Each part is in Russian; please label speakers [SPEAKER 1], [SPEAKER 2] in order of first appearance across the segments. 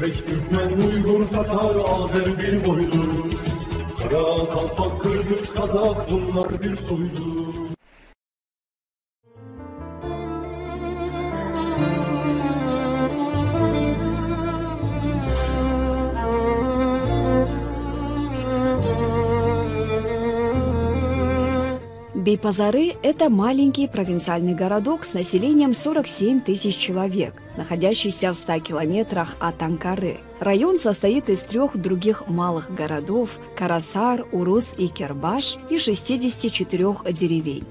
[SPEAKER 1] Özbek, Türkmen, Uygur, Tatar, Azer bir boydu. Kara, Kalpak, Kırgız, Kazak bunlar bir soydu.
[SPEAKER 2] Бейпазары – это маленький провинциальный городок с населением 47 тысяч человек, находящийся в 100 километрах от Анкары. Район состоит из 3 других малых городов – Карасар, Урус и Кербаш и 64 деревень.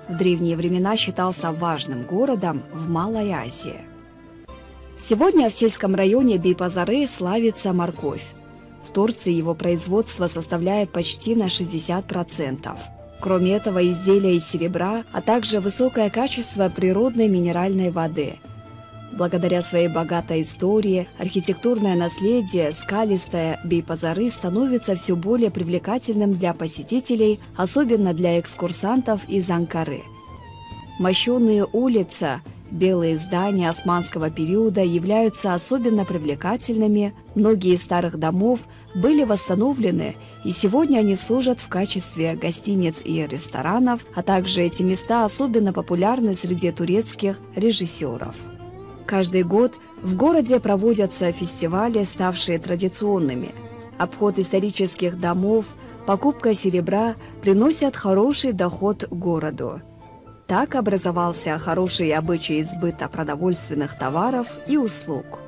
[SPEAKER 2] В древние времена считался важным городом в Малой Азии. Сегодня в сельском районе Бейпазары славится морковь. В Турции его производство составляет почти на 60%. Кроме этого, изделия из серебра, а также высокое качество природной минеральной воды. Благодаря своей богатой истории, архитектурное наследие, скалистое Бейпазары становится все более привлекательным для посетителей, особенно для экскурсантов из Анкары. Мощенные улицы, белые здания османского периода являются особенно привлекательными, многие из старых домов были восстановлены, и сегодня они служат в качестве гостиниц и ресторанов, а также эти места особенно популярны среди турецких режиссеров. Каждый год в городе проводятся фестивали, ставшие традиционными. Обход исторических домов, покупка серебра приносят хороший доход городу. Так образовался хороший обычай сбыта продовольственных товаров и услуг.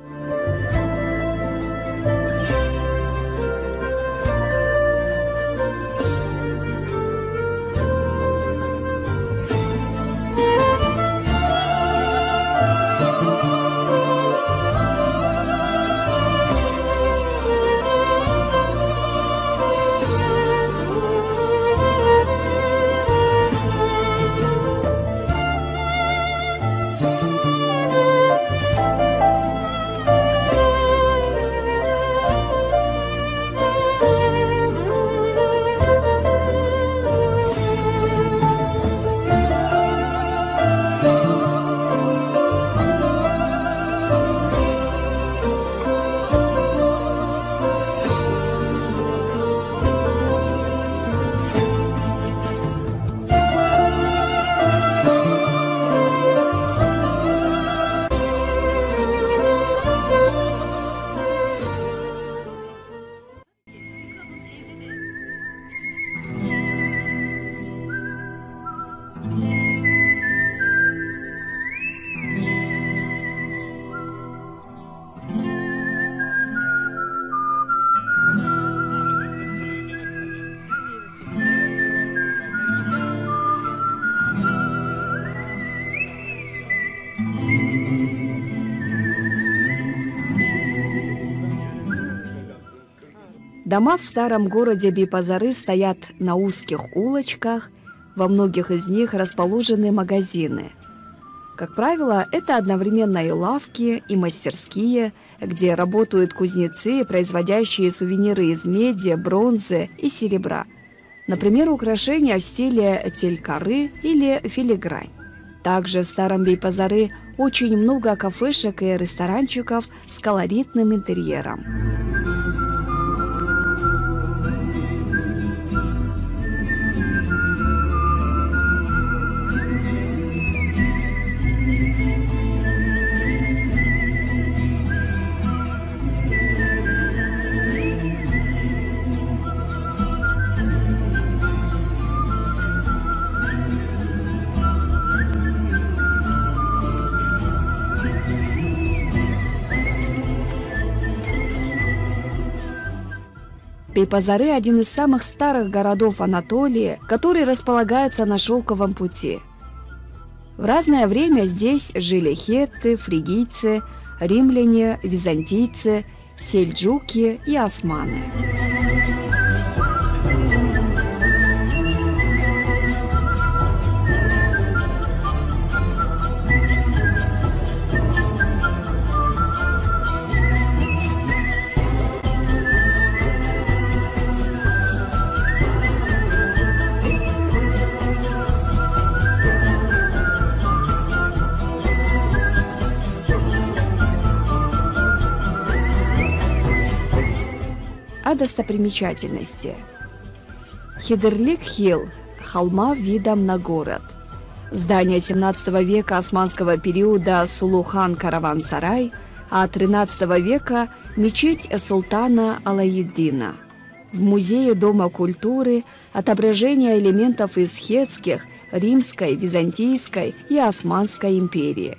[SPEAKER 2] Дома в старом городе Бейпазары стоят на узких улочках, во многих из них расположены магазины. Как правило, это одновременно и лавки, и мастерские, где работают кузнецы, производящие сувениры из меди, бронзы и серебра. Например, украшения в стиле телькары или филигрань. Также в старом Бейпазары очень много кафешек и ресторанчиков с колоритным интерьером. Бейпазары – один из самых старых городов Анатолии, который располагается на Шелковом пути. В разное время здесь жили хетты, фригийцы, римляне, византийцы, сельджуки и османы. достопримечательности. Хидерлик-Хилл – холма видом на город. Здание 17 века османского периода Сулухан-Караван-Сарай, а 13 века – мечеть султана Алаиддина. В музее Дома культуры отображение элементов из хетских, Римской, Византийской и Османской империи.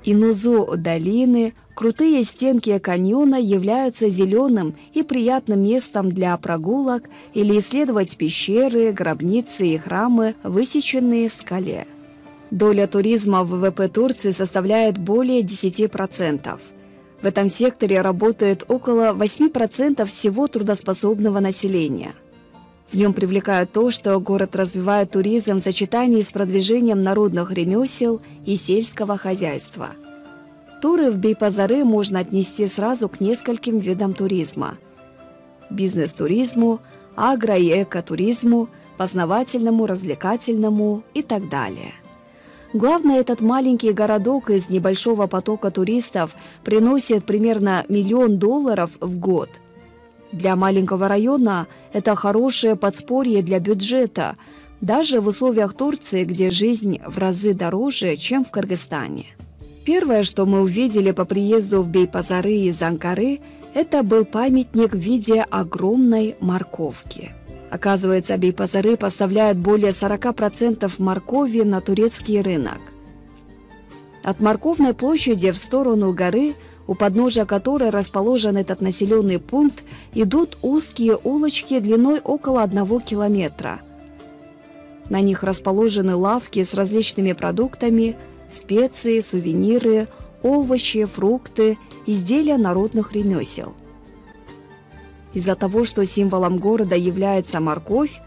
[SPEAKER 2] И внизу долины крутые стенки каньона являются зеленым и приятным местом для прогулок или исследовать пещеры, гробницы и храмы, высеченные в скале. Доля туризма в ВВП Турции составляет более 10%. В этом секторе работает около 8% всего трудоспособного населения. В нем привлекает то, что город развивает туризм в сочетании с продвижением народных ремесел и сельского хозяйства. Туры в Бейпазары можно отнести сразу к нескольким видам туризма: бизнес-туризму, агро- и экотуризму, познавательному, развлекательному и так далее. Главное, этот маленький городок из небольшого потока туристов приносит примерно $1 миллион в год. Для маленького района это хорошее подспорье для бюджета, даже в условиях Турции, где жизнь в разы дороже, чем в Кыргызстане. Первое, что мы увидели по приезду в Бейпазары из Анкары, это был памятник в виде огромной морковки. Оказывается, Бейпазары поставляют более 40% моркови на турецкий рынок. От морковной площади в сторону горы, у подножия которой расположен этот населенный пункт, идут узкие улочки длиной около 1 километра. На них расположены лавки с различными продуктами, специи, сувениры, овощи, фрукты, изделия народных ремесел. Из-за того, что символом города является морковь,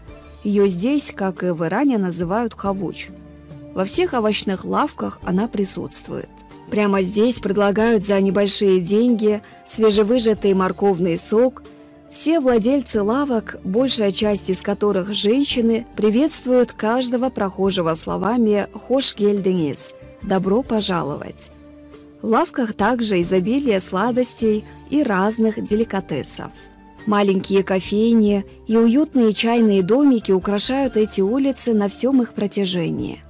[SPEAKER 2] ее здесь, как и в Иране, называют хавуч. Во всех овощных лавках она присутствует. Прямо здесь предлагают за небольшие деньги свежевыжатый морковный сок. Все владельцы лавок, большая часть из которых женщины, приветствуют каждого прохожего словами «Хош гельденис» – «добро пожаловать». В лавках также изобилие сладостей и разных деликатесов. Маленькие кофейни и уютные чайные домики украшают эти улицы на всем их протяжении.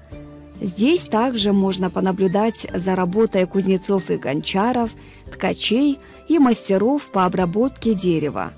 [SPEAKER 2] Здесь также можно понаблюдать за работой кузнецов и гончаров, ткачей и мастеров по обработке дерева.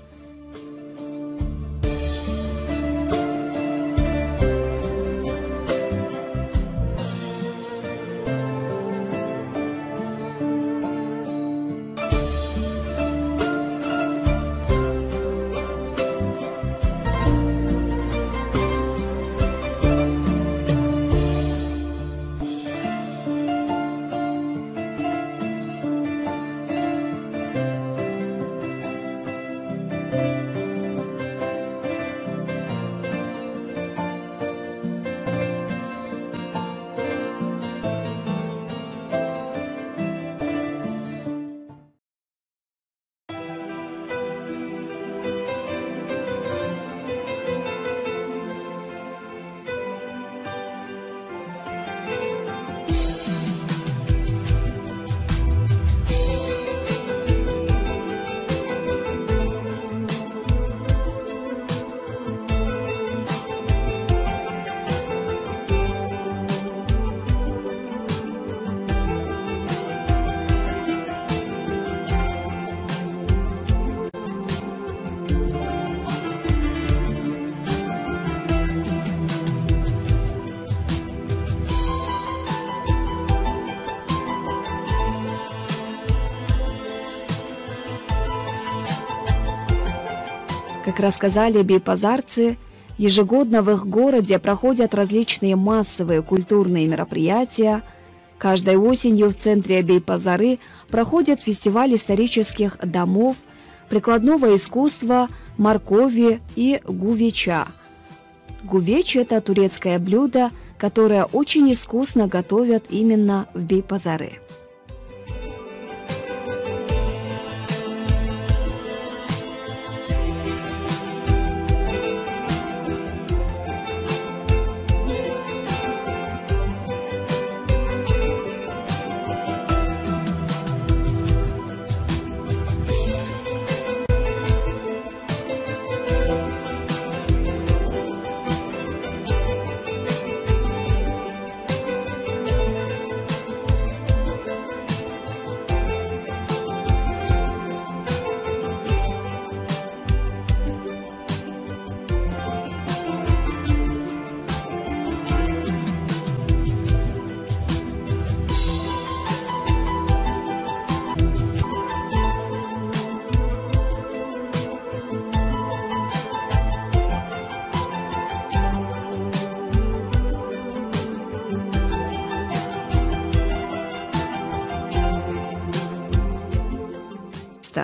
[SPEAKER 2] Как рассказали бейпазарцы, ежегодно в их городе проходят различные массовые культурные мероприятия. Каждой осенью в центре Бейпазары проходит фестиваль исторических домов, прикладного искусства, моркови и гувеча. Гувеч – это турецкое блюдо, которое очень искусно готовят именно в Бейпазары.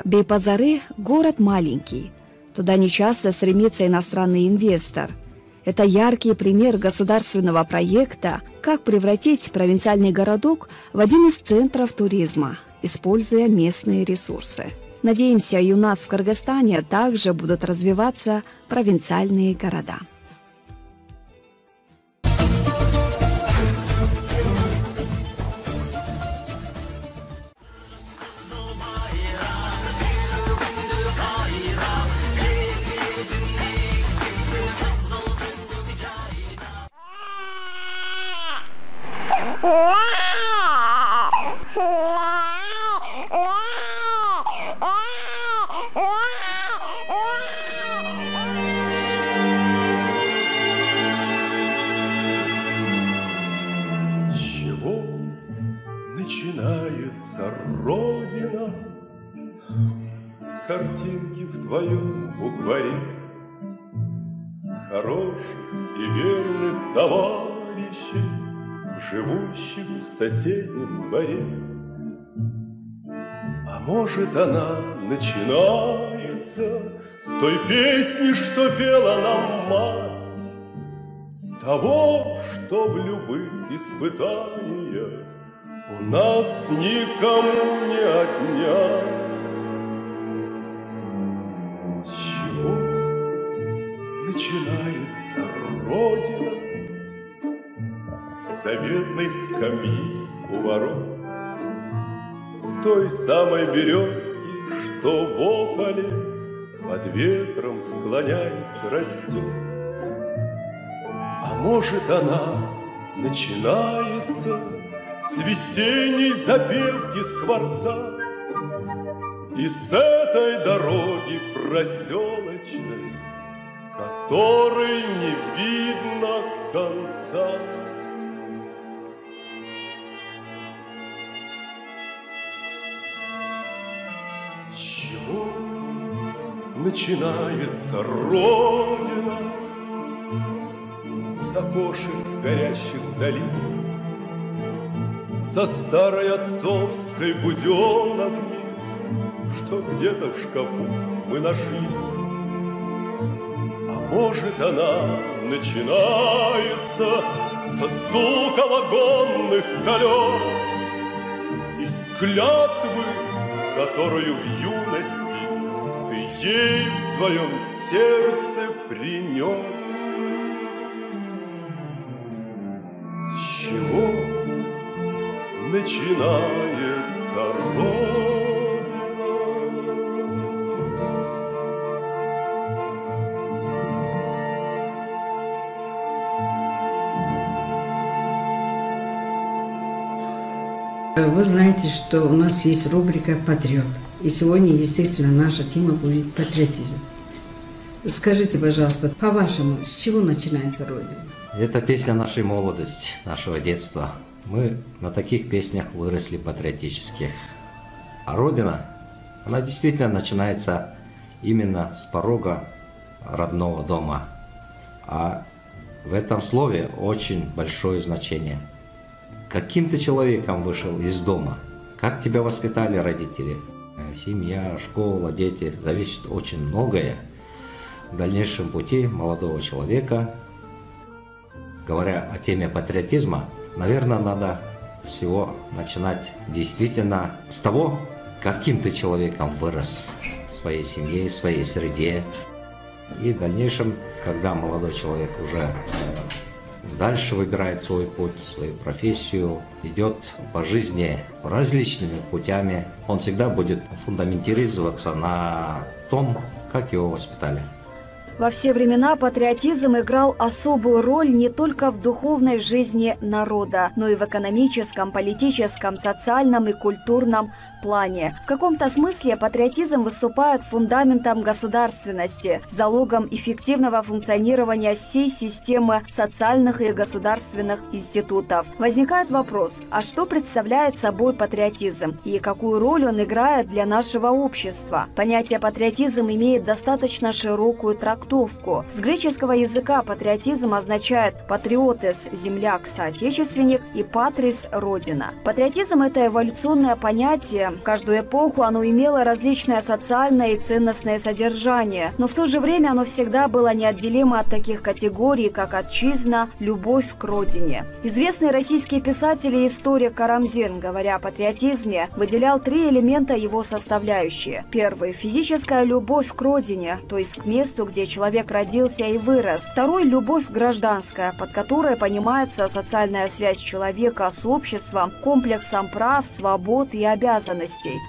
[SPEAKER 2] Бейпазары – город маленький. Туда нечасто стремится иностранный инвестор. Это яркий пример государственного проекта, как превратить провинциальный городок в один из центров туризма, используя местные ресурсы. Надеемся, и у нас в Кыргызстане также будут развиваться провинциальные города.
[SPEAKER 1] Начинается Родина с картинки в твоем букваре, с хороших и верных товарищей, живущих в соседнем дворе. А может, она начинается с той песни, что пела нам мать, с того, что в любых испытаниях у нас никому не отнять. С чего начинается Родина? С заветной скамьи у ворот, с той самой березки, что в ополе под ветром склоняясь растет. А может, она начинается с весенней запевки скворца и с этой дороги проселочной, которой не видно конца. С чего начинается Родина? С окошек, горящих вдали, со старой отцовской буденовки, что где-то в шкафу мы нашли. А может, она начинается со стука вагонных колес и с клятвы, которую в юности ты ей в своем сердце принес. С чего начинается Родина?
[SPEAKER 3] Вы знаете, что у нас есть рубрика «Патриот». И сегодня, естественно, наша тема будет патриотизм. Скажите, пожалуйста, по-вашему, с чего начинается Родина?
[SPEAKER 4] Это песня нашей молодости, нашего детства. Мы на таких песнях выросли патриотических. А Родина, она действительно начинается именно с порога родного дома. А в этом слове очень большое значение. Каким ты человеком вышел из дома? Как тебя воспитали родители? Семья, школа, дети. Зависит очень многое в дальнейшем пути молодого человека. Говоря о теме патриотизма, наверное, надо всего начинать действительно с того, каким ты человеком вырос в своей семье, в своей среде. И в дальнейшем, когда молодой человек уже дальше выбирает свой путь, свою профессию, идет по жизни различными путями, он всегда будет фундаментироваться на том, как его воспитали.
[SPEAKER 2] Во все времена патриотизм играл особую роль не только в духовной жизни народа, но и в экономическом, политическом, социальном и культурном плане. В каком-то смысле патриотизм выступает фундаментом государственности, залогом эффективного функционирования всей системы социальных и государственных институтов. Возникает вопрос, а что представляет собой патриотизм и какую роль он играет для нашего общества? Понятие патриотизм имеет достаточно широкую трактовку. С греческого языка патриотизм означает патриотес – земляк, соотечественник, и патрис – родина. Патриотизм – это эволюционное понятие. В каждую эпоху оно имело различное социальное и ценностное содержание, но в то же время оно всегда было неотделимо от таких категорий, как отчизна, любовь к родине. Известный российский писатель и историк Карамзин, говоря о патриотизме, выделял 3 элемента его составляющие. Первый – физическая любовь к родине, то есть к месту, где человек родился и вырос. Второй – любовь гражданская, под которой понимается социальная связь человека с обществом, комплексом прав, свобод и обязанностей.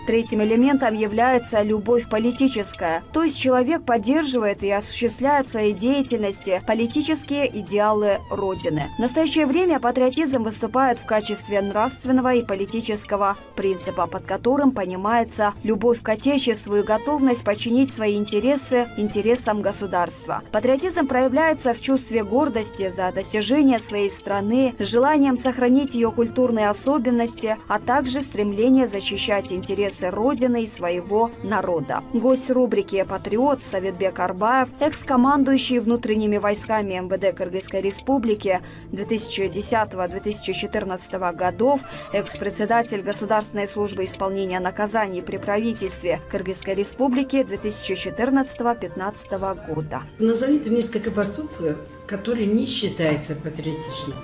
[SPEAKER 2] Третьим элементом является любовь политическая, то есть человек поддерживает и осуществляет в своей деятельности политические идеалы Родины. В настоящее время патриотизм выступает в качестве нравственного и политического принципа, под которым понимается любовь к Отечеству и готовность подчинить свои интересы интересам государства. Патриотизм проявляется в чувстве гордости за достижения своей страны, желанием сохранить ее культурные особенности, а также стремление защищать интересы Родины и своего народа. Гость рубрики «Патриот» Советбек Арбаев, экс-командующий внутренними войсками МВД Кыргызской Республики 2010-2014 годов, экс-председатель Государственной службы исполнения наказаний при правительстве Кыргызской Республики 2014-2015 года.
[SPEAKER 3] Назовите несколько поступков, которые не считаются патриотичными.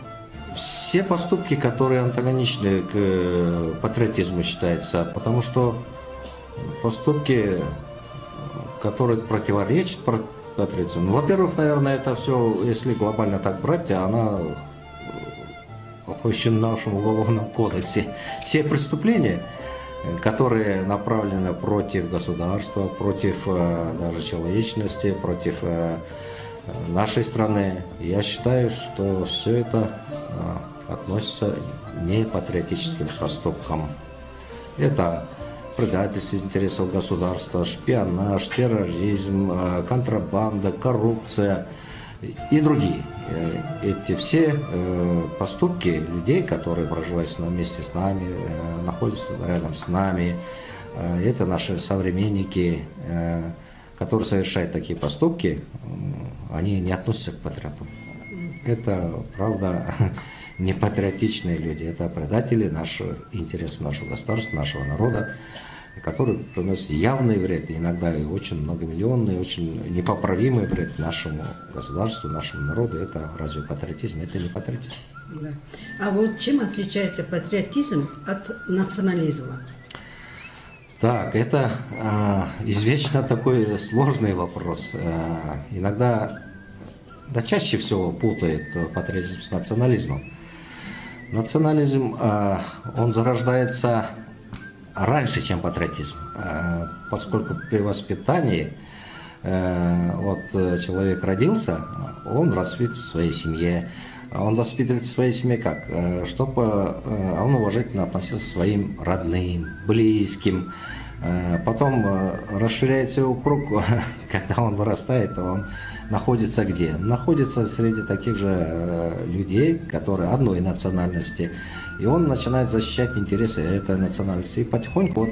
[SPEAKER 4] Все поступки, которые антагоничны к патриотизму, считаются, потому что поступки, которые противоречат патриотизму. Во-первых, наверное, это все, если глобально так брать, она в нашем уголовном кодексе. Все преступления, которые направлены против государства, против даже человечности, против нашей страны, я считаю, что все это относится не к патриотическим поступкам. Это предательство интересов государства, шпионаж, терроризм, контрабанда, коррупция и другие. Эти все поступки людей, которые проживают вместе с нами, находятся рядом с нами, это наши современники, которые совершают такие поступки, они не относятся к патриотам. Это, правда, не патриотичные люди, это предатели нашего интереса, нашего государства, нашего народа, которые приносят явный вред, иногда и очень многомиллионный, очень непоправимый вред нашему государству, нашему народу. Это разве патриотизм? Это не патриотизм.
[SPEAKER 3] Да. А вот чем отличается патриотизм от национализма?
[SPEAKER 4] Так, это извечно такой сложный вопрос. Иногда, да чаще всего путают патриотизм с национализмом. Национализм, он зарождается раньше, чем патриотизм, поскольку при воспитании вот человек родился, он воспитывается в своей семье. Он воспитывается в своей семье как? Чтобы он уважительно относился к своим родным, близким. Потом расширяется его круг, когда он вырастает, он находится где? Находится среди таких же людей, которые одной национальности. И он начинает защищать интересы этой национальности. И потихоньку вот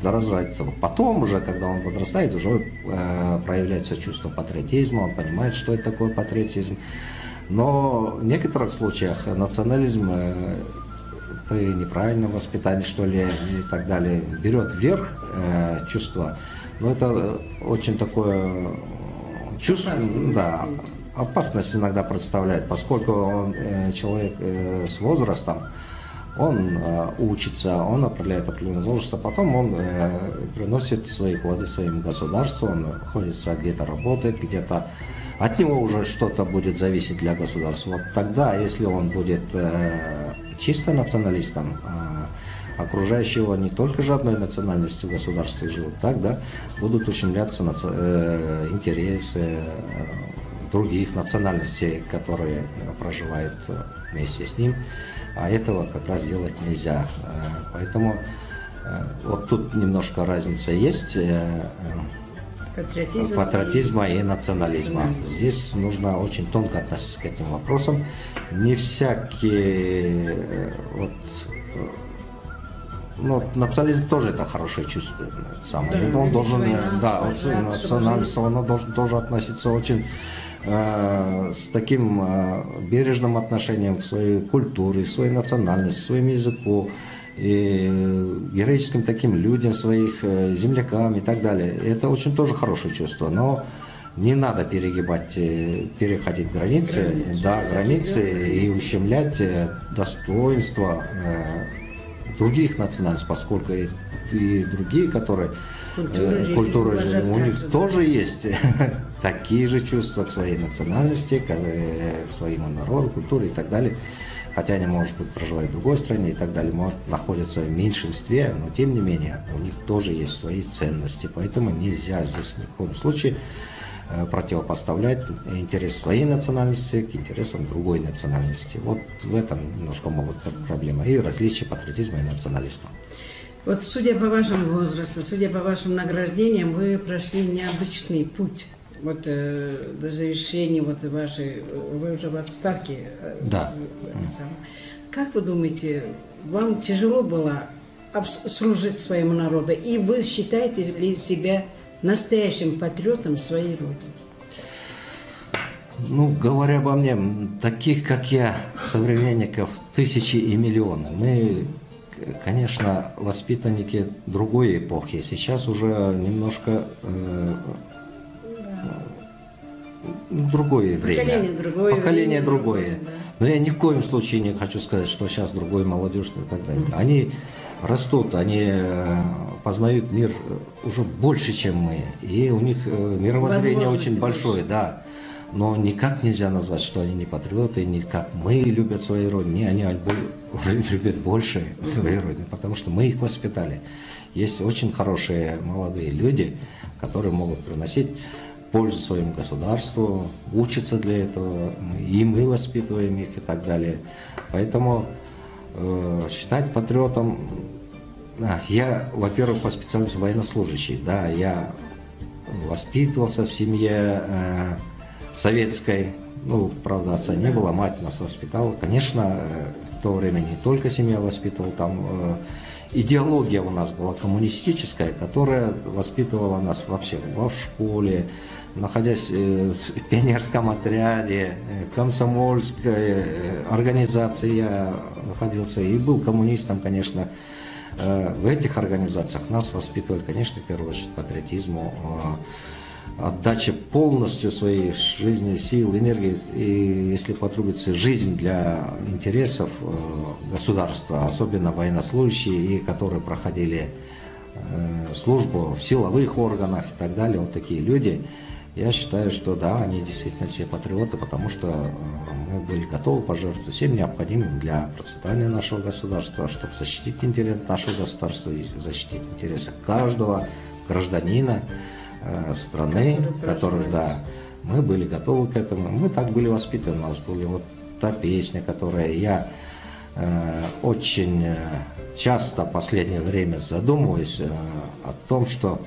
[SPEAKER 4] заражается. Потом уже, когда он подрастает, уже проявляется чувство патриотизма, он понимает, что это такое патриотизм. Но в некоторых случаях национализм при неправильном воспитании, что ли, и так далее, берет вверх чувства. Но это очень такое чувство, да, опасность иногда представляет, поскольку он, человек с возрастом, он учится, он определяет определенный возраст, а потом он приносит свои плоды своему государству, он находится где-то, работает, где-то от него уже что-то будет зависеть для государства. Вот тогда, если он будет чисто националистом, окружающие его не только же одной национальности в государстве живут, тогда будут ущемляться интересы других национальностей, которые проживают вместе с ним. А этого как раз делать нельзя. Поэтому вот тут немножко разница есть патриотизма и национализма. Здесь нужно очень тонко относиться к этим вопросам. Не всякие национализм тоже это хорошее чувство. Да, он должен, национализм, он должен тоже относиться очень с таким бережным отношением к своей культуре, своей национальности, своему языку, и героическим таким людям, своих землякам и так далее. Это очень тоже хорошее чувство, но не надо переходить границы и ущемлять достоинство других национальностей, поскольку и другие, которые культуры у них тоже есть такие же чувства к своей национальности, к своему народу, культуре и так далее. Хотя они, может быть, проживают в другой стране и так далее, может, находятся в меньшинстве, но тем не менее у них тоже есть свои ценности. Поэтому нельзя здесь ни в коем случае противопоставлять интерес своей национальности к интересам другой национальности. Вот в этом немножко могут быть проблемы и различия патриотизма и национализма.
[SPEAKER 3] Вот судя по вашему возрасту, судя по вашим награждениям, вы прошли необычный путь. Вот до завершения вы уже в отставке.
[SPEAKER 4] Да.
[SPEAKER 3] Как вы думаете, вам тяжело было служить своему народу? И вы считаете ли себя настоящим патриотом своей родины?
[SPEAKER 4] Ну, говоря обо мне, таких, как я, современников тысячи и миллионы. Мы, конечно, воспитанники другой эпохи. Сейчас уже немножко другое время. Поколение другое.
[SPEAKER 3] Да.
[SPEAKER 4] Но я ни в коем случае не хочу сказать, что сейчас другой молодежь и так далее. Они растут, они познают мир уже больше, чем мы. И у них мировоззрение очень большое, да. Но никак нельзя назвать, что они не патриоты, не как мы любят свою родину. Не, они любят больше свою родину, потому что мы их воспитали. Есть очень хорошие молодые люди, которые могут приносить пользу своему государству, учатся для этого, и мы воспитываем их и так далее. Поэтому считать патриотом, я, во-первых, по специальности военнослужащий, да, я воспитывался в семье советской, ну, правда, отца не было, мать нас воспитала. Конечно, в то время не только семья воспитывала, там идеология у нас была коммунистическая, которая воспитывала нас вообще в школе, находясь в пионерском отряде, комсомольской организации я находился и был коммунистом, конечно. В этих организациях нас воспитывали, конечно, в первую очередь патриотизму, отдача полностью своей жизни, сил, энергии, и, если потребуется, жизнь для интересов государства, особенно военнослужащие, и которые проходили службу в силовых органах и так далее, вот такие люди. Я считаю, что да, они действительно все патриоты, потому что мы были готовы пожертвовать всем необходимым для процветания нашего государства, чтобы защитить интерес нашего государства и защитить интересы каждого гражданина страны, который, да, мы были готовы к этому. Мы так были воспитаны, у нас была вот та песня, которая я очень часто в последнее время задумываюсь о том, что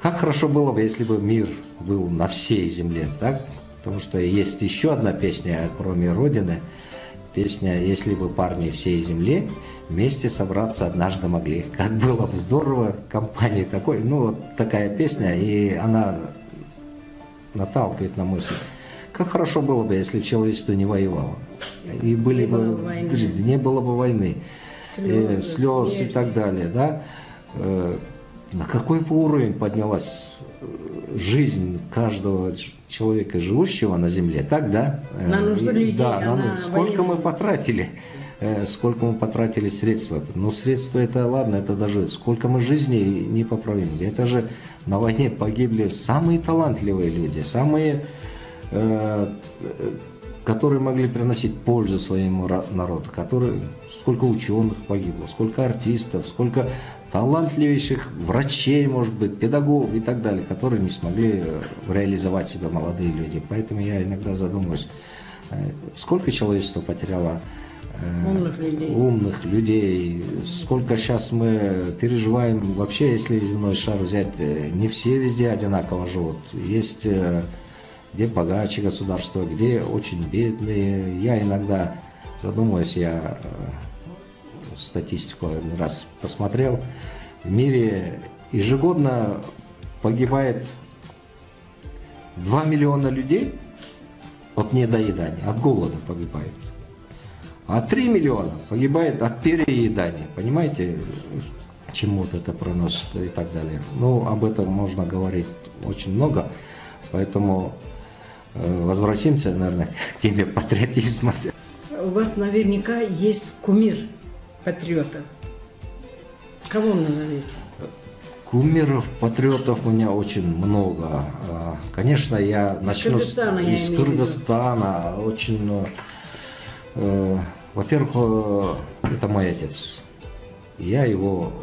[SPEAKER 4] Как хорошо было бы, если бы мир был на всей земле, так? Потому что есть еще одна песня, кроме Родины. Песня «Если бы парни всей земли вместе собраться однажды могли». Как было бы здорово, компании такой. Ну, вот такая песня, и она наталкивает на мысль. Как хорошо было бы, если бы человечество не воевало. И были не было бы войны, слез и так далее. Да? На какой бы уровень поднялась жизнь каждого человека, живущего на земле, так, да?
[SPEAKER 3] На нужды людей,
[SPEAKER 4] да, сколько мы потратили, средства. Ну, средства это ладно, это даже сколько мы жизней непоправимых. Это же на войне погибли самые талантливые люди, самые, которые могли приносить пользу своему народу, сколько ученых погибло, сколько артистов, сколько талантливейших врачей, может быть, педагогов и так далее, которые не смогли реализовать себя, молодые люди. Поэтому я иногда задумываюсь, сколько человечество потеряло умных людей, сколько сейчас мы переживаем. Вообще, если земной шар взять, не все везде одинаково живут. Есть где богаче государства, где очень бедные. Я иногда задумываюсь, я статистику один раз посмотрел, в мире ежегодно погибает 2 миллиона людей от недоедания, от голода погибают. А 3 миллиона погибает от переедания. Понимаете, к чему это проносит и так далее. Ну, об этом можно говорить очень много, поэтому возвратимся, наверное, к теме патриотизма.
[SPEAKER 3] У вас наверняка есть кумир патриотов. Кого назовете?
[SPEAKER 4] Кумиров, патриотов у меня очень много. Конечно, я начну из Кыргызстана. Очень, во-первых, это мой отец. Я его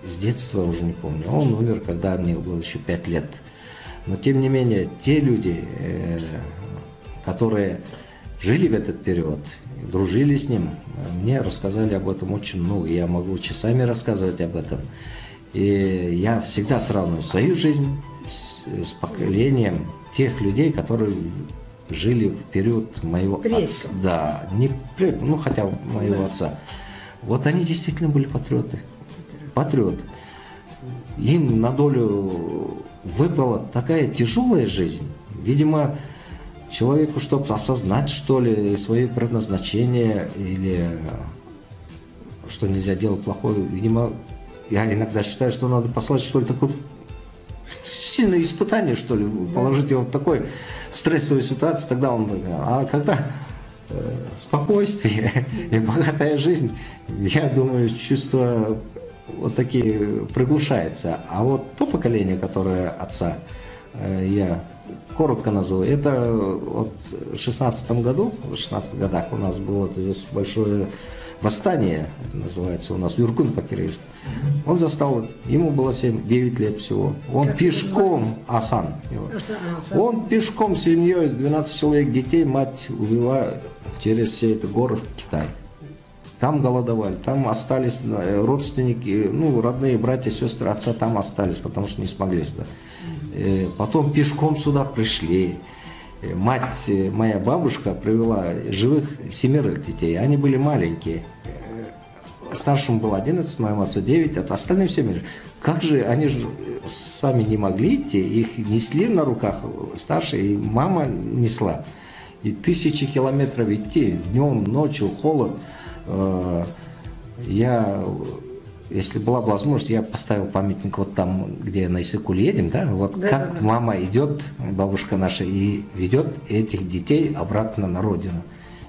[SPEAKER 4] с детства уже не помню. Он умер, когда мне было еще 5 лет. Но, тем не менее, те люди, которые жили в этот период, дружили с ним, мне рассказали об этом очень много. Я могу часами рассказывать об этом. И я всегда сравниваю свою жизнь с поколением тех людей, которые жили в период моего отца. Да, не предков, ну хотя моего отца. Вот они действительно были патриоты. Патриоты. Им на долю выпала такая тяжелая жизнь. Видимо, человеку, чтобы осознать, что ли, свое предназначение или что нельзя делать плохое, видимо, я иногда считаю, что надо послать, что ли, такое сильное испытание, что ли, положить его в такой стрессовой ситуации, тогда он... А когда спокойствие и богатая жизнь, я думаю, чувства вот такие приглушаются. А вот то поколение, которое отца, я коротко назову, это вот в 16 годах у нас было здесь большое восстание, это называется у нас Юркун по-киргизски. Он застал, ему было 7-9 лет всего. Он как пешком, Асан, он пешком с семьей, 12 человек детей, мать увела через все эти горы в Китай. Там голодовали, там остались родственники, ну, родные братья, сестры отца там остались, потому что не смогли сюда. Потом пешком сюда пришли. Мать, моя бабушка, привела живых 7 детей. Они были маленькие. Старшему было 11, моему отцу 9, а остальным 7. Как же, они же сами не могли идти, их несли на руках старшие, и мама несла. И 1000 километров идти, днем, ночью, холод. Если была бы возможность, я поставил памятник вот там, где на Иссык-Куль едем, да, вот да, как да. Мама идет, бабушка наша, и ведет этих детей обратно на родину.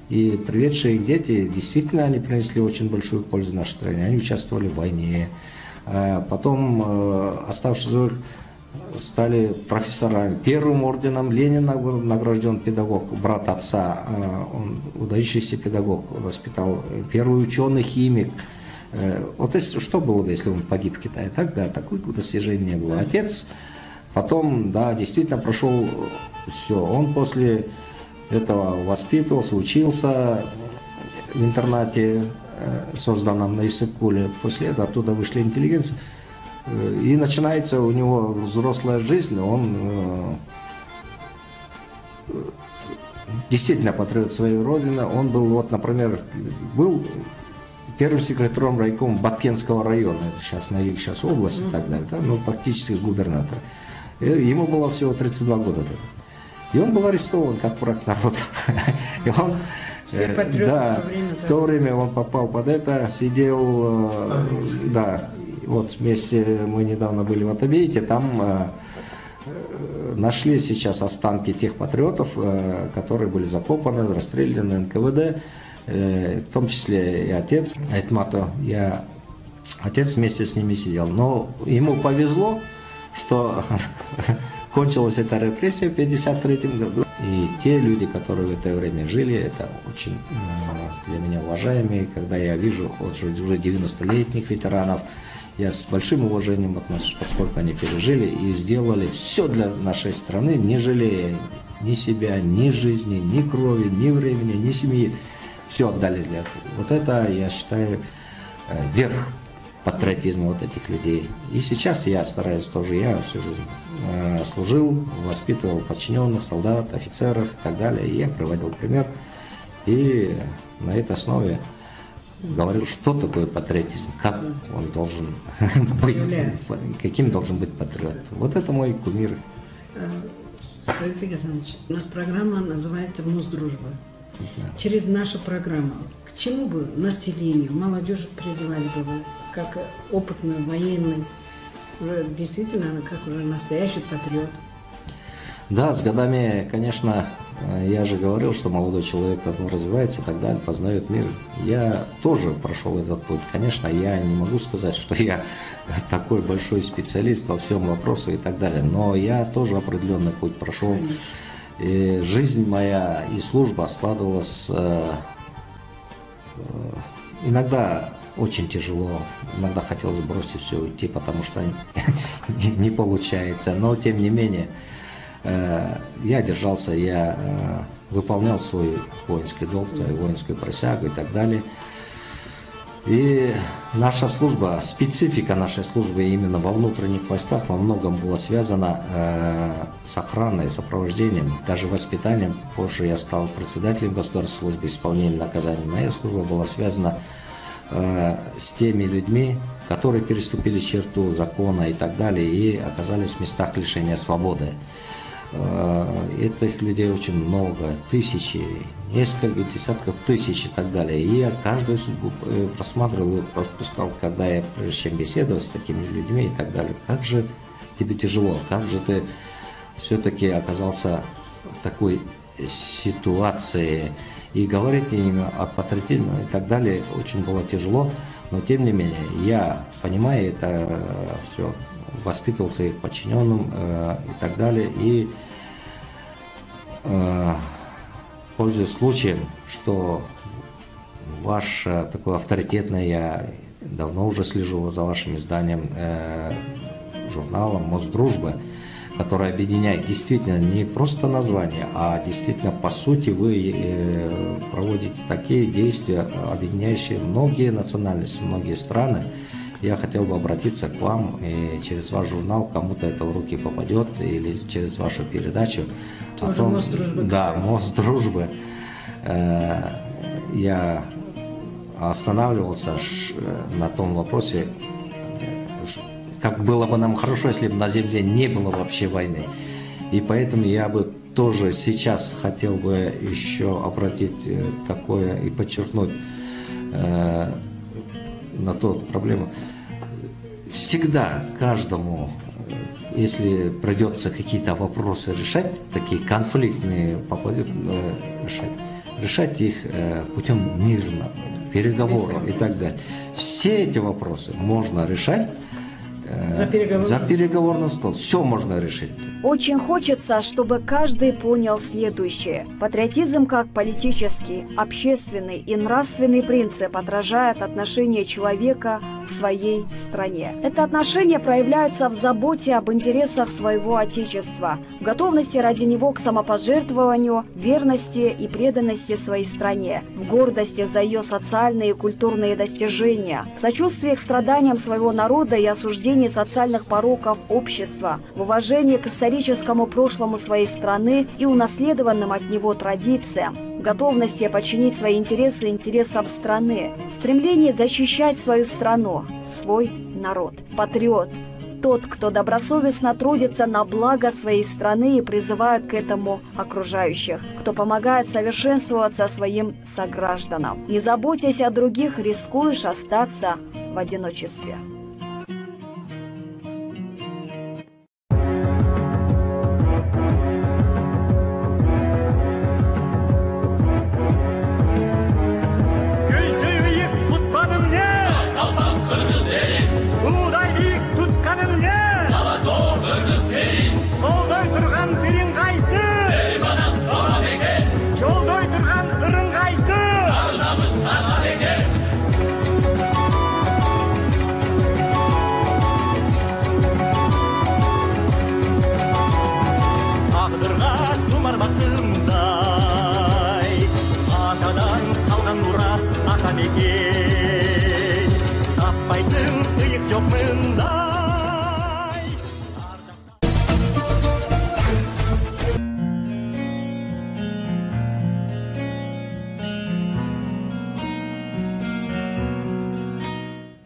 [SPEAKER 4] И приведшие их дети, действительно, они принесли очень большую пользу нашей стране. Они участвовали в войне. Потом, оставшись стали профессорами. Первым орденом Ленина был награжден педагог, брат отца. Он выдающийся педагог, воспитал. Первый ученый-химик. Вот если, что было бы, если он погиб в Китае? Так, да, такое достижение не было. Отец потом, да, действительно прошел все. Он после этого воспитывался, учился в интернате, созданном на Иссык-Куле. После этого оттуда вышли интеллигенции. И начинается у него взрослая жизнь, он действительно патриот своей родины. Он был, вот, например, был первым секретарем райкома Баткенского района, это сейчас Норильск, сейчас область и так далее, да, ну, практически губернатор. Ему было всего 32 года. И он был арестован как враг народа. И он,
[SPEAKER 3] все патриоты
[SPEAKER 4] да,
[SPEAKER 3] в то время,
[SPEAKER 4] в то время он попал под это, сидел, да, вот вместе мы недавно были в Атабейте, там нашли сейчас останки тех патриотов, которые были закопаны, расстреляны НКВД, в том числе и отец Айтмата. Отец вместе с ними сидел. Но ему повезло, что кончилась эта репрессия в 1953 году. И те люди, которые в это время жили, это очень для меня уважаемые. Когда я вижу уже 90-летних ветеранов, я с большим уважением отношусь, поскольку они пережили и сделали все для нашей страны, не жалея ни себя, ни жизни, ни крови, ни времени, ни семьи. Все отдали для этого. Вот это, я считаю, верх патриотизма вот этих людей. И сейчас я стараюсь тоже, я всю жизнь служил, воспитывал подчиненных, солдат, офицеров и так далее. И я приводил пример. И на этой основе говорил, что такое патриотизм, как он должен быть, каким должен быть патриот. Вот это мой кумир.
[SPEAKER 3] Саид Александрович, у нас программа называется «Мосдружба». Да. Через нашу программу к чему бы населению, молодежи призывали бы вы, как опытный военный, уже действительно, как уже настоящий патриот?
[SPEAKER 4] Да, с годами, конечно, я же говорил, что молодой человек развивается и так далее, познает мир. Я тоже прошел этот путь. Конечно, я не могу сказать, что я такой большой специалист во всем вопросе и так далее, но я тоже определенный путь прошел. И жизнь моя и служба складывалась иногда очень тяжело, иногда хотелось бросить все, уйти, потому что не получается, но тем не менее я держался, я выполнял свой воинский долг, воинскую присягу и так далее. И наша служба, специфика нашей службы именно во внутренних войсках во многом была связана с охраной, сопровождением, даже воспитанием. Позже я стал председателем государственной службы исполнения наказаний. Моя служба была связана с теми людьми, которые переступили черту закона и так далее, и оказались в местах лишения свободы. Этих людей очень много, тысячи, несколько десятков тысяч и так далее. И я каждую судьбу просматривал и пропускал, когда я, прежде чем беседовать с такими людьми и так далее. Как же тебе тяжело, как же ты все-таки оказался в такой ситуации. И говорить им о патриотизме и так далее очень было тяжело. Но тем не менее, я, понимаю это все, воспитывал своих подчиненных и так далее. И пользуясь случаем, что ваш такой авторитетный, я давно уже слежу за вашим изданием, журналом «Мосдружба», который объединяет действительно не просто название, а действительно по сути вы проводите такие действия, объединяющие многие национальности, многие страны. Я хотел бы обратиться к вам и через ваш журнал, кому-то это в руки попадет, или через вашу передачу.
[SPEAKER 3] Тоже «Мосдружба».
[SPEAKER 4] Да, «Мосдружба». Я останавливался на том вопросе, как было бы нам хорошо, если бы на земле не было вообще войны. И поэтому я бы тоже сейчас хотел бы еще обратить такое и подчеркнуть на ту проблему. Всегда каждому, если придется какие-то вопросы решать, такие конфликтные, решать их путем мирного, переговоров и так далее. Все эти вопросы можно решать за переговорным столом. Все можно решить.
[SPEAKER 2] Очень хочется, чтобы каждый понял следующее. Патриотизм как политический, общественный и нравственный принцип отражает отношение человека к своей стране. Это отношение проявляется в заботе об интересах своего Отечества, в готовности ради него к самопожертвованию, верности и преданности своей стране, в гордости за ее социальные и культурные достижения, в сочувствии к страданиям своего народа и осуждении преодолении социальных пороков общества, в уважении к историческому прошлому своей страны и унаследованным от него традициям, готовности подчинить свои интересы интересам страны, стремлении защищать свою страну, свой народ, патриот. Тот, кто добросовестно трудится на благо своей страны и призывает к этому окружающих, кто помогает совершенствоваться своим согражданам. Не заботясь о других, рискуешь остаться в одиночестве.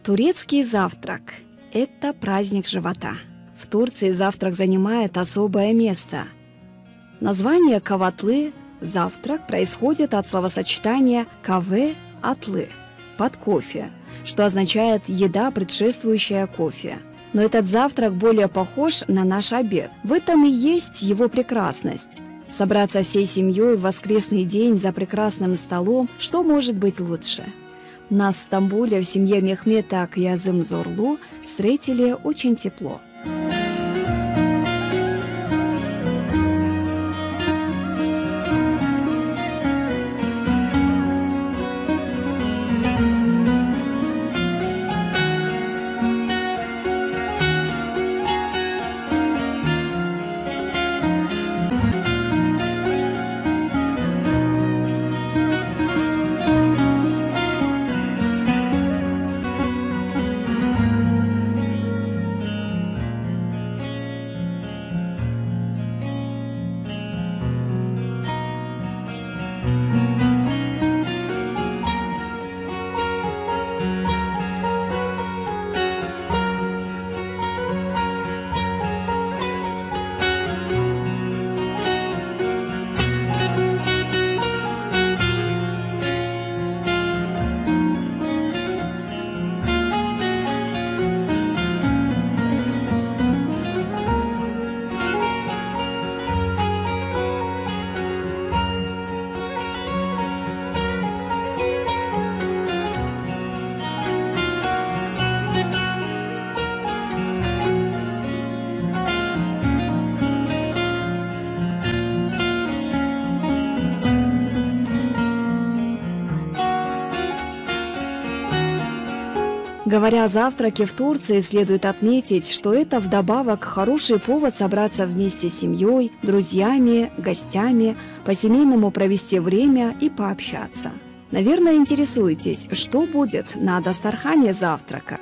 [SPEAKER 2] Турецкий завтрак – это праздник живота. В Турции завтрак занимает особое место. Название каватлы – завтрак происходит от словосочетания каве – атлы – под кофе, что означает «еда, предшествующая кофе». Но этот завтрак более похож на наш обед. В этом и есть его прекрасность. Собраться всей семьей в воскресный день за прекрасным столом, что может быть лучше? Нас в Стамбуле в семье Мехмета Кьязым Зорлу встретили очень тепло. Говоря о завтраке в Турции, следует отметить, что это вдобавок хороший повод собраться вместе с семьей, друзьями, гостями, по-семейному провести время и пообщаться. Наверное, интересуетесь, что будет на дастархане завтрака.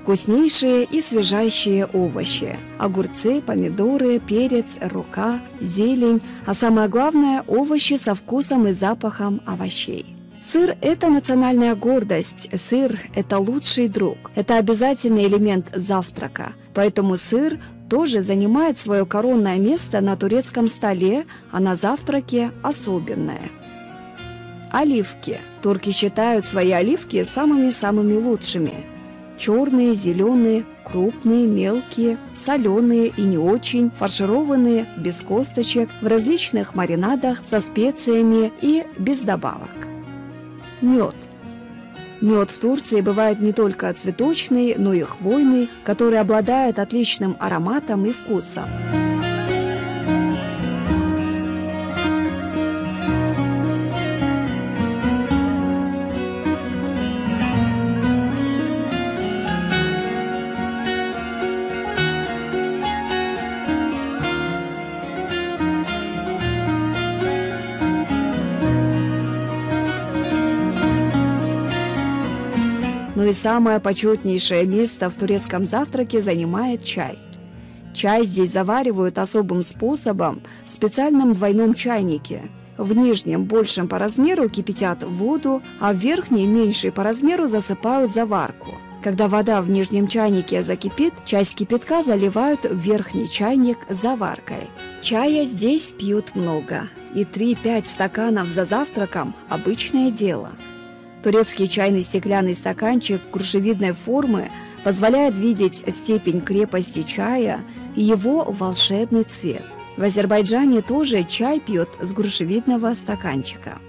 [SPEAKER 2] Вкуснейшие и свежайшие овощи – огурцы, помидоры, перец, рукка, зелень, а самое главное – овощи со вкусом и запахом овощей. Сыр – это национальная гордость, сыр – это лучший друг, это обязательный элемент завтрака, поэтому сыр тоже занимает свое коронное место на турецком столе, а на завтраке – особенное. Оливки. Турки считают свои оливки самыми-самыми лучшими. Черные, зеленые, крупные, мелкие, соленые и не очень, фаршированные, без косточек, в различных маринадах, со специями и без добавок. Мед. Мед в Турции бывает не только цветочный, но и хвойный, который обладает отличным ароматом и вкусом. Но и самое почетнейшее место в турецком завтраке занимает чай. Чай здесь заваривают особым способом в специальном двойном чайнике. В нижнем, большем по размеру, кипятят воду, а в верхней, меньшей по размеру, засыпают заварку. Когда вода в нижнем чайнике закипит, часть кипятка заливают в верхний чайник с заваркой. Чая здесь пьют много, и 3-5 стаканов за завтраком – обычное дело. Турецкий чайный стеклянный стаканчик грушевидной формы позволяет видеть степень крепости чая и его волшебный цвет. В Азербайджане тоже чай пьют с грушевидного стаканчика.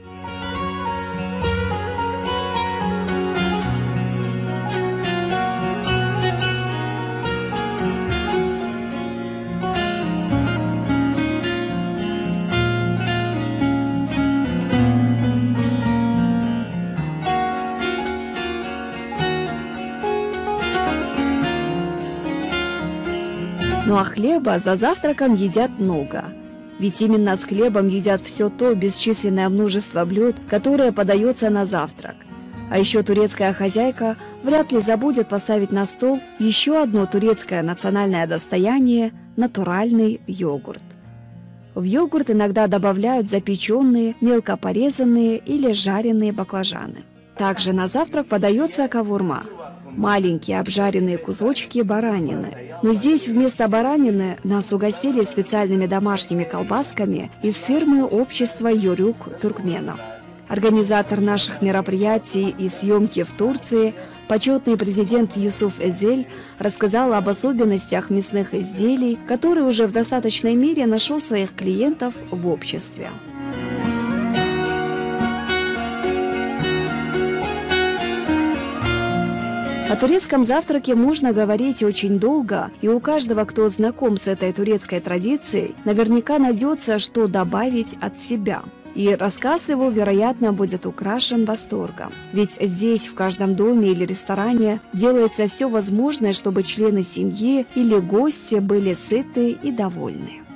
[SPEAKER 2] Ну а хлеба за завтраком едят много. Ведь именно с хлебом едят все то бесчисленное множество блюд, которое подается на завтрак. А еще турецкая хозяйка вряд ли забудет поставить на стол еще одно турецкое национальное достояние – натуральный йогурт. В йогурт иногда добавляют запеченные, мелко порезанные или жареные баклажаны. Также на завтрак подается кавурма – маленькие обжаренные кусочки баранины. Но здесь вместо баранины нас угостили специальными домашними колбасками из фирмы общества Йорюк туркменов. Организатор наших мероприятий и съемки в Турции, почетный президент Юсуф Эзель, рассказал об особенностях мясных изделий, которые уже в достаточной мере нашел своих клиентов в обществе. О турецком завтраке можно говорить очень долго, и у каждого, кто знаком с этой турецкой традицией, наверняка найдется, что добавить от себя. И рассказ его, вероятно, будет украшен восторгом. Ведь здесь, в каждом доме или ресторане, делается все возможное, чтобы члены семьи или гости были сыты и довольны.